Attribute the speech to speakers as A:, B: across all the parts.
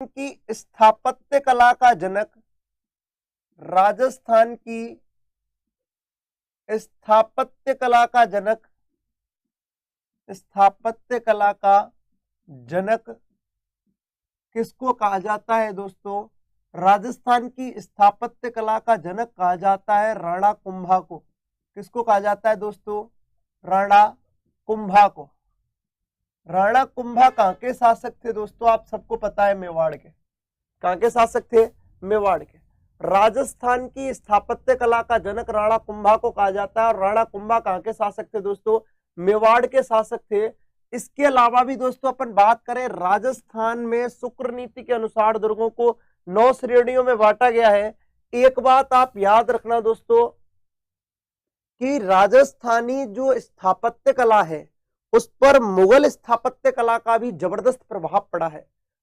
A: की स्थापत्य कला का जनक, राजस्थान की स्थापत्य कला का जनक, स्थापत्य कला का जनक किसको कहा जाता है दोस्तों? राजस्थान की स्थापत्य कला का जनक कहा जाता है राणा कुंभा को। किसको कहा जाता है दोस्तों? राणा कुंभा को। राणा कुंभा कहां के शासक थे दोस्तों? आप सबको पता है, मेवाड़ के। कहां के शासक थे? मेवाड़ के। राजस्थान की स्थापत्य कला का जनक राणा कुंभा को कहा जाता है। और राणा कुंभा कहां के शासक थे दोस्तों? मेवाड़ के शासक थे। इसके अलावा भी दोस्तों अपन बात करें, राजस्थान में शुक्र नीति के अनुसार दुर्गों को 9 श्रेणियों में बांटा गया है। एक बात आप याद रखना दोस्तों कि राजस्थानी जो स्थापत्य कला है उस पर मुगल स्थापत्य कला का भी जबरदस्त प्रभाव पड़ा है।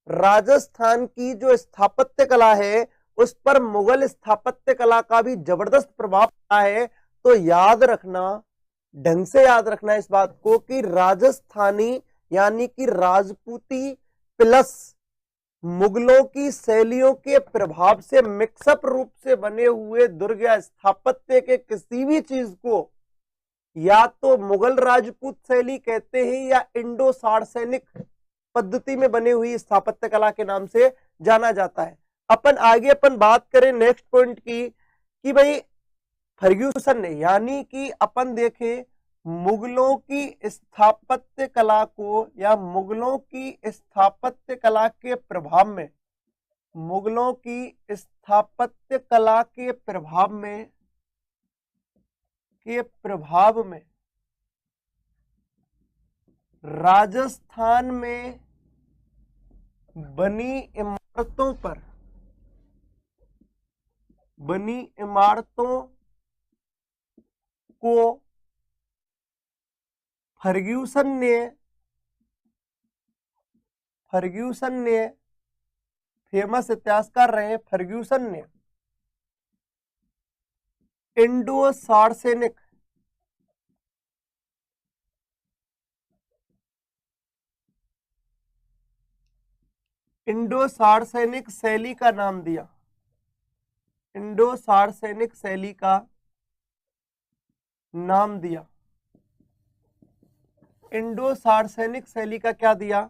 A: राजस्थान की जो स्थापत्य कला है उस पर मुगल स्थापत्य कला का भी जबरदस्त प्रभाव पड़ा है। तो याद रखना, ढंग से याद रखना इस बात को कि राजस्थानी यानी कि राजपूती प्लस मुगलों की शैलियों के प्रभाव से मिक्सअप रूप से बने हुए दुर्ग या स्थापत्य के किसी भी चीज को या तो मुगल राजपूत शैली कहते हैं या इंडो सार्सेनिक पद्धति में बनी हुई स्थापत्य कला के नाम से जाना जाता है। अपन बात करें नेक्स्ट पॉइंट की कि भाई फर्ग्यूसन ने, यानी कि अपन देखें मुगलों की स्थापत्य कला को या मुगलों की स्थापत्य कला के प्रभाव में, मुगलों की स्थापत्य कला के प्रभाव में राजस्थान में बनी इमारतों को फर्ग्यूसन ने फेमस इतिहासकार रहे फर्ग्यूसन ने इंडो सार्सेनिक शैली का नाम दिया। इंडो सार्सेनिक शैली का नाम दिया। इंडो सार्सेनिक शैली का क्या दिया?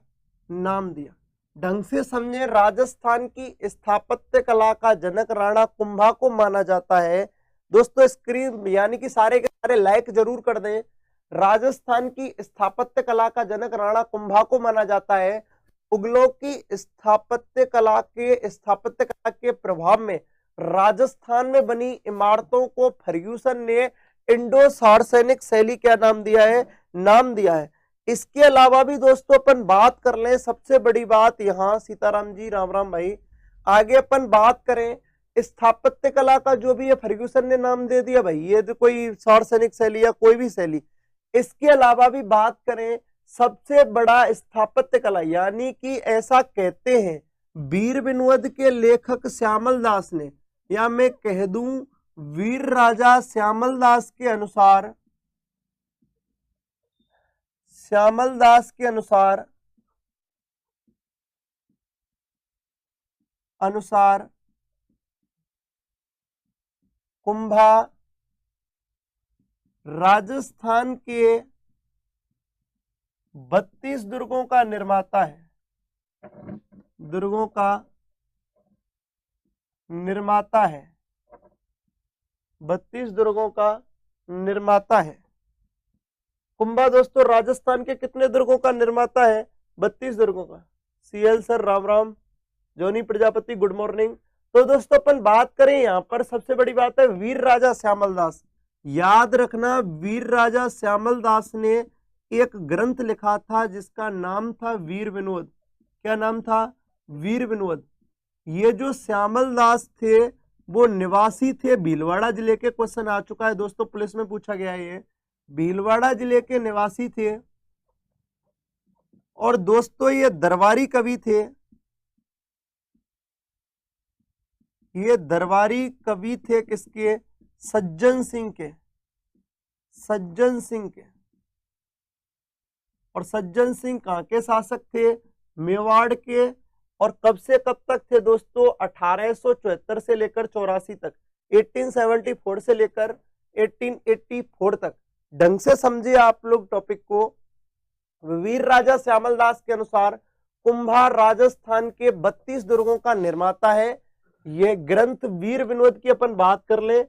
A: नाम दिया। ढंग से समझे, राजस्थान की स्थापत्य कला का जनक राणा कुंभा को माना जाता है। दोस्तों स्क्रीन यानी कि सारे के सारे लाइक जरूर कर दें। राजस्थान की स्थापत्य कला का जनक राणा कुंभा को माना जाता है। मुगलों की स्थापत्य कला के प्रभाव में राजस्थान में बनी इमारतों को फर्ग्यूसन ने इंडो सार्सेनिक शैली क्या नाम दिया है? नाम दिया है। इसके अलावा भी दोस्तों अपन बात कर लें, सबसे बड़ी बात यहां, सीताराम जी राम राम भाई, आगे अपन बात करें स्थापत्य कला का जो भी है फर्ग्यूसन ने नाम दे दिया भाई, ये तो कोई सार्सेनिक शैली या कोई भी शैली। इसके अलावा भी बात करें, सबसे बड़ा स्थापत्य कला यानी कि ऐसा कहते हैं वीर विनोद के लेखक श्यामल दास ने, या मैं कह दूं वीर राजा श्यामल दास के अनुसार, कुंभा राजस्थान के 32 दुर्गों का निर्माता है। 32 दुर्गों का निर्माता है कुंभा। दोस्तों राजस्थान के कितने दुर्गों का निर्माता है? 32 दुर्गों का। सीएल सर राम राम, जोनी प्रजापति गुड मॉर्निंग। तो दोस्तों अपन बात करें यहां पर, सबसे बड़ी बात है वीर राजा श्यामल दास। याद रखना, वीर राजा श्यामल दास ने एक ग्रंथ लिखा था जिसका नाम था वीर विनोद। क्या नाम था? वीर विनोद। ये जो श्यामल दास थे वो निवासी थे भीलवाड़ा जिले के। क्वेश्चन आ चुका है दोस्तों, पुलिस में पूछा गया है, ये भीलवाड़ा जिले के निवासी थे। और दोस्तों ये दरबारी कवि थे। ये दरबारी कवि थे किसके? सज्जन सिंह के। और सज्जन सिंह कहां के शासक थे? मेवाड़ के। और कब से कब तक थे दोस्तों? 1874 से लेकर 84 तक, 1874 से लेकर 1884 तक। ढंग से समझिए आप लोग टॉपिक को। वीर राजा श्यामल दास के अनुसार कुंभा राजस्थान के 32 दुर्गों का निर्माता है। यह ग्रंथ वीर विनोद की अपन बात कर ले,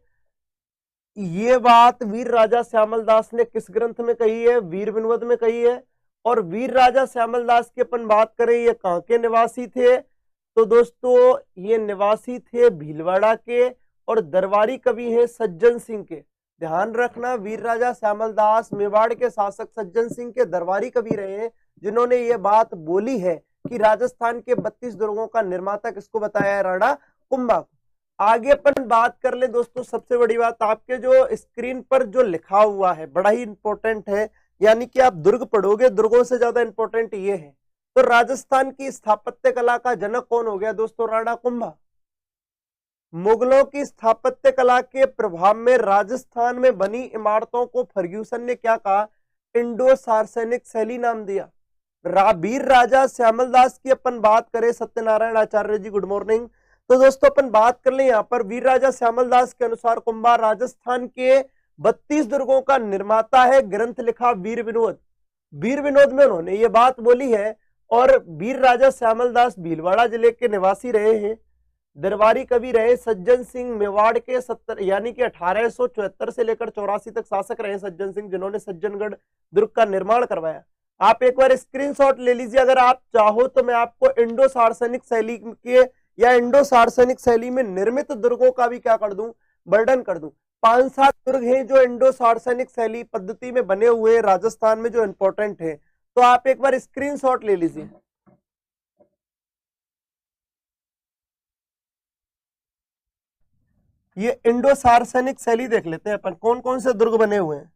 A: ये बात वीर राजा श्यामल दास ने किस ग्रंथ में कही है? वीर विनोद में कही है। और वीर राजा श्यामल दास की अपन बात करें, ये कहां के निवासी थे? तो दोस्तों ये निवासी थे भीलवाड़ा के, और दरबारी कवि हैं सज्जन सिंह के। ध्यान रखना, वीर राजा श्यामल दास मेवाड़ के शासक सज्जन सिंह के दरबारी कवि रहे हैं, जिन्होंने ये बात बोली है कि राजस्थान के 32 दुर्गों का निर्माता किसको बताया है? राणा कुंभा को। आगे अपन बात कर ले दोस्तों, सबसे बड़ी बात, आपके जो स्क्रीन पर जो लिखा हुआ है बड़ा ही इंपॉर्टेंट है, यानी कि आप दुर्ग पढ़ोगे, दुर्गों से ज्यादा इंपॉर्टेंट ये है। तो राजस्थान की स्थापत्य कला का जनक कौन हो गया दोस्तों? राणा कुंभा। मुगलों की स्थापत्य कला के प्रभाव में राजस्थान में बनी इमारतों को फर्ग्यूसन ने क्या कहा? इंडो सार्सेनिक शैली नाम दिया। वीर राजा श्यामल दास की अपन बात करें, सत्यनारायण आचार्य जी गुड मॉर्निंग। तो दोस्तों अपन बात कर ले यहाँ पर, वीर राजा श्यामल दास के अनुसार कुंभा राजस्थान के 32 दुर्गों का निर्माता है। ग्रंथ लिखा वीर विनोद। वीर विनोद में उन्होंने ये बात बोली है। और वीर राजा श्यामल दास भीलवाड़ा जिले के निवासी रहे हैं, दरबारी कवि रहे। सज्जन सिंह मेवाड़ के 70 यानी कि 1874 से लेकर 84 तक शासक रहे सज्जन सिंह, जिन्होंने सज्जनगढ़ दुर्ग का निर्माण करवाया। आप एक बार स्क्रीनशॉट ले लीजिए, अगर आप चाहो तो मैं आपको इंडो सार्सेनिक शैली के या इंडो सार्सेनिक शैली में निर्मित दुर्गों का भी क्या कर दूं? वर्णन कर दूं। 5-7 दुर्ग हैं जो इंडो सार्सेनिक शैली पद्धति में बने हुए राजस्थान में, जो इंपॉर्टेंट है। तो आप एक बार स्क्रीनशॉट ले लीजिए। ये इंडो सार्सेनिक शैली देख लेते हैं अपन, कौन कौन से दुर्ग बने हुए हैं।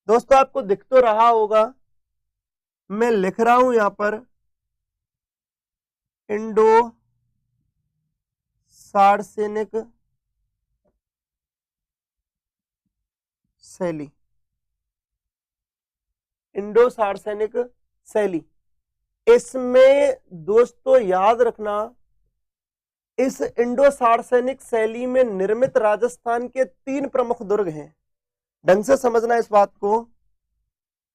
A: दोस्तों आपको दिख तो रहा होगा, मैं लिख रहा हूं यहां पर इंडो सार्सेनिक शैली। इंडो सार्सेनिक शैली, इसमें दोस्तों याद रखना, इस इंडो सार्सेनिक शैली में निर्मित राजस्थान के 3 प्रमुख दुर्ग हैं। ढंग से समझना इस बात को।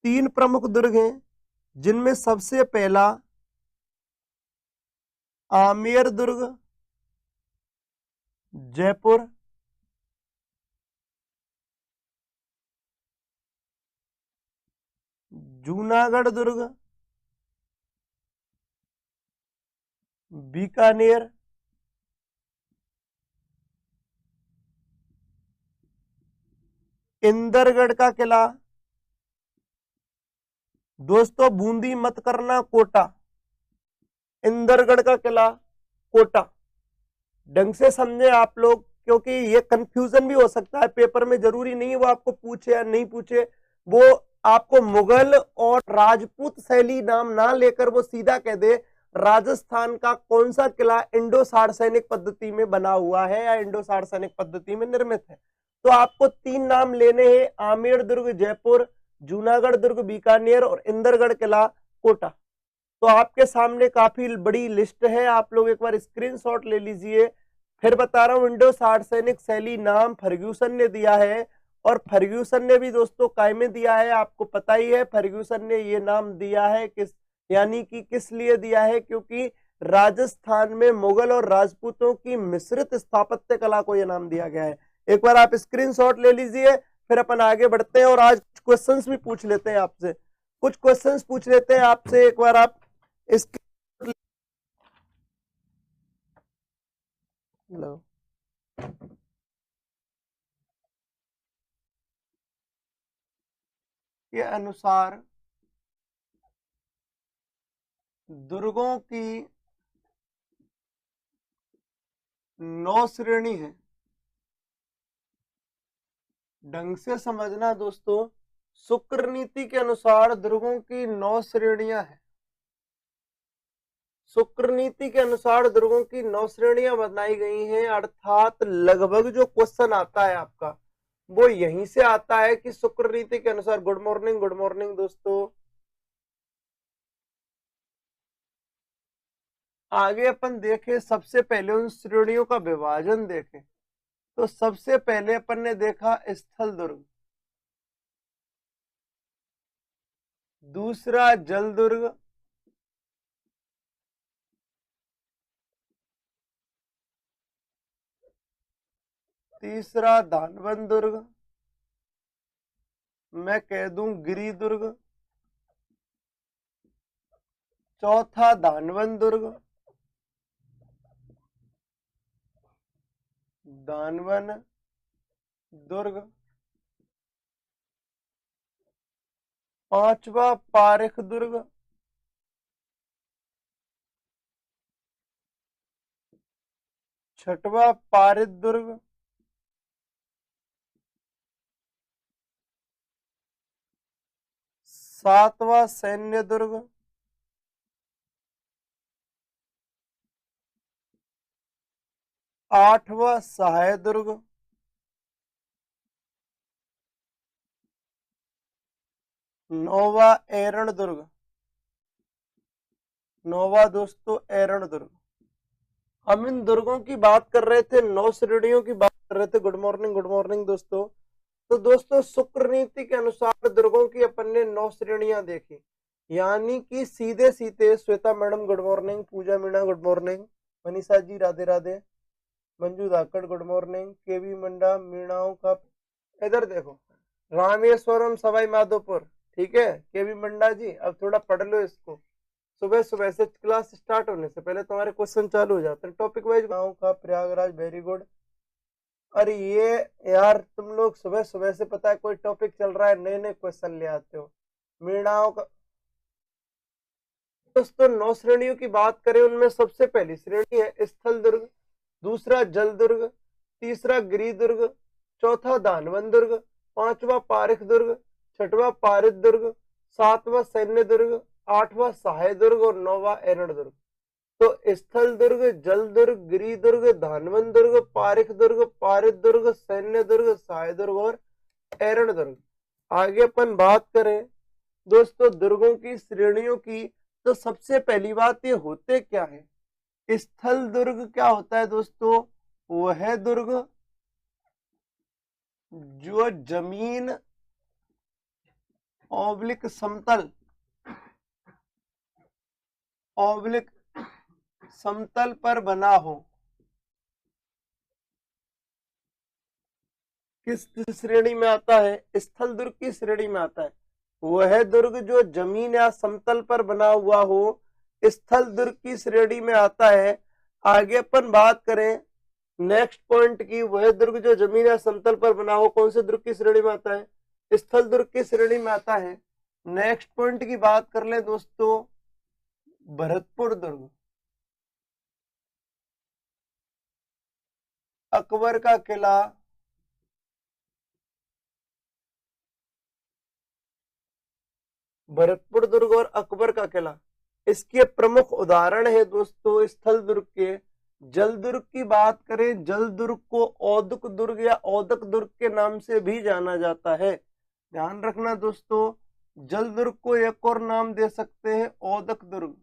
A: 3 प्रमुख दुर्ग हैं, जिनमें सबसे पहला आमेर दुर्ग जयपुर, जूनागढ़ दुर्ग बीकानेर, इंदरगढ़ का किला दोस्तों बूंदी मत करना, कोटा। इंदरगढ़ का किला कोटा। ढंग से समझे आप लोग, क्योंकि ये कंफ्यूजन भी हो सकता है पेपर में, जरूरी नहीं है वो आपको पूछे या नहीं पूछे। वो आपको मुगल और राजपूत शैली नाम ना लेकर वो सीधा कह दे राजस्थान का कौन सा किला इंडो सार्सेनिक पद्धति में बना हुआ है या इंडो सार्सेनिक पद्धति में निर्मित है। तो आपको 3 नाम लेने हैं, आमेर दुर्ग जयपुर, जूनागढ़ दुर्ग बीकानेर और इंदरगढ़ किला कोटा। तो आपके सामने काफी बड़ी लिस्ट है, आप लोग एक बार स्क्रीनशॉट ले लीजिए। फिर बता रहा हूं, इंडो सार्सेनिक शैली नाम फर्ग्यूसन ने दिया है, और फर्ग्यूसन ने भी दोस्तों काय में दिया है, आपको पता ही है। फर्ग्यूसन ने ये नाम दिया है किस, यानी कि किस लिए दिया है? क्योंकि राजस्थान में मुगल और राजपूतों की मिश्रित स्थापत्य कला को यह नाम दिया गया है। एक बार आप स्क्रीनशॉट ले लीजिए, फिर अपन आगे बढ़ते हैं और आज क्वेश्चंस भी पूछ लेते हैं आपसे, कुछ क्वेश्चंस पूछ लेते हैं आपसे। एक बार आप हेलो के अनुसार दुर्गों की 9 श्रेणी है। ढंग से समझना दोस्तों, शुक्र नीति के अनुसार दुर्गों की 9 श्रेणियां हैं। शुक्र नीति के अनुसार दुर्गों की 9 श्रेणियां बनाई गई हैं, अर्थात लगभग जो क्वेश्चन आता है आपका वो यहीं से आता है कि शुक्र नीति के अनुसार। गुड मॉर्निंग दोस्तों। आगे अपन देखें, सबसे पहले उन श्रेणियों का विभाजन देखें। तो सबसे पहले अपन ने देखा स्थल दुर्ग, दूसरा जल दुर्ग, तीसरा धानवन दुर्ग, मैं कह दूं गिरी दुर्ग, चौथा धानवन दुर्ग, दानवन दुर्ग, पांचवा पारेख दुर्ग, छठवा पारित दुर्ग, सातवां सैन्य दुर्ग, आठवां सहाय दुर्ग, नौवा एरण दुर्ग, नौवा दोस्तों एरण दुर्ग। हम इन दुर्गों की बात कर रहे थे, 9 श्रेणियों की बात कर रहे थे। गुड मॉर्निंग दोस्तों। तो दोस्तों शुक्र नीति के अनुसार दुर्गों की अपन ने 9 श्रेणियां देखी, यानी कि सीधे सीधे श्वेता मैडम गुड मॉर्निंग, पूजा मीणा गुड मॉर्निंग, मनीषा जी राधे राधे, मंजू धाकड़ गुड मॉर्निंग, केवी मंडा मीणाओं का, इधर देखो रामेश्वरम सवाई माधोपुर, ठीक है केवी मंडा जी, अब थोड़ा पढ़ लो इसको। सुबह सुबह से क्लास स्टार्ट होने से पहले तुम्हारे क्वेश्चन चालू हो जाते हैं। टॉपिक वाइज गाँव का प्रयागराज, वेरी गुड। अरे ये यार तुम लोग सुबह सुबह से पता है कोई टॉपिक चल रहा है, नए नए क्वेश्चन ले आते हो। मीणाओं का दोस्तों 9 श्रेणियों की बात करें, उनमें सबसे पहली श्रेणी है स्थल दुर्ग, दूसरा जल दुर्ग, तीसरा गिरी दुर्ग, चौथा दानवन दुर्ग, पांचवा पारिख दुर्ग, छठवा पारित दुर्ग, सातवां सैन्य दुर्ग, आठवां सहाय दुर्ग और नौवा एरण दुर्ग। तो स्थल दुर्ग, जल दुर्ग, गिरी दुर्ग, धानवन दुर्ग, पारिख दुर्ग, पारित दुर्ग, सैन्य दुर्ग, सहाय दुर्ग और एरण दुर्ग। आगे अपन बात करें दोस्तों दुर्गों की श्रेणियों की, तो सबसे पहली बात ये होते क्या है। स्थल दुर्ग क्या होता है दोस्तों, वह दुर्ग जो जमीन ऑब्लिक समतल समतल पर बना हो। किस श्रेणी में आता है, स्थल दुर्ग की श्रेणी में आता है। वह दुर्ग जो जमीन या समतल पर बना हुआ हो, स्थल दुर्ग की श्रेणी में आता है। आगे अपन बात करें नेक्स्ट पॉइंट की, वह दुर्ग जो जमीन या समतल पर बना हो कौन से दुर्ग की श्रेणी में आता है, स्थल दुर्ग की श्रेणी में आता है। नेक्स्ट पॉइंट की बात कर ले दोस्तों, भरतपुर दुर्ग, अकबर का किला, भरतपुर दुर्ग और अकबर का किला इसके प्रमुख उदाहरण है दोस्तों स्थल दुर्ग के। जल दुर्ग की बात करें, जल दुर्ग को औदक दुर्ग या औदक दुर्ग के नाम से भी जाना जाता है। ध्यान रखना दोस्तों, जल दुर्ग को एक और नाम दे सकते हैं औदक दुर्ग,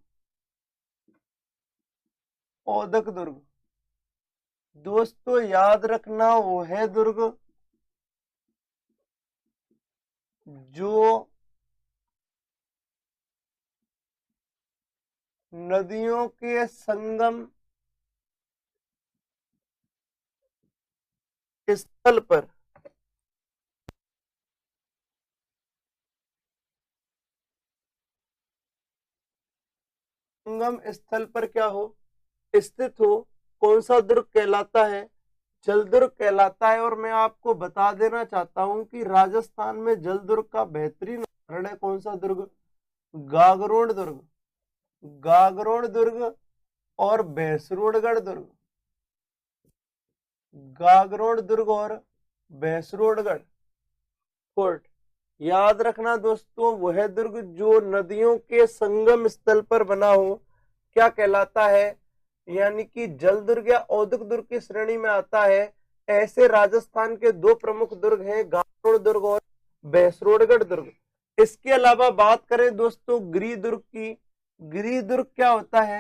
A: औदक दुर्ग। दोस्तों याद रखना वो है दुर्ग जो नदियों के संगम स्थल पर संगम स्थल पर क्या हो, स्थित हो। कौन सा दुर्ग कहलाता है, जल दुर्ग कहलाता है। और मैं आपको बता देना चाहता हूं कि राजस्थान में जल दुर्ग का बेहतरीन उदाहरण है कौन सा दुर्ग, गागरोण दुर्ग, गागरोण दुर्ग और भैंसरोडगढ़ दुर्ग, गागरोण दुर्ग और भैंसरोडगढ़ फोर्ट। याद रखना दोस्तों, वह दुर्ग जो नदियों के संगम स्थल पर बना हो क्या कहलाता है, यानी कि जल दुर्ग या औदक दुर्ग की श्रेणी में आता है। ऐसे राजस्थान के 2 प्रमुख दुर्ग हैं, गागरोण दुर्ग और भैंसरोडगढ़ दुर्ग। इसके अलावा बात करें दोस्तों गिरी दुर्ग की, गिरी दुर्ग क्या होता है,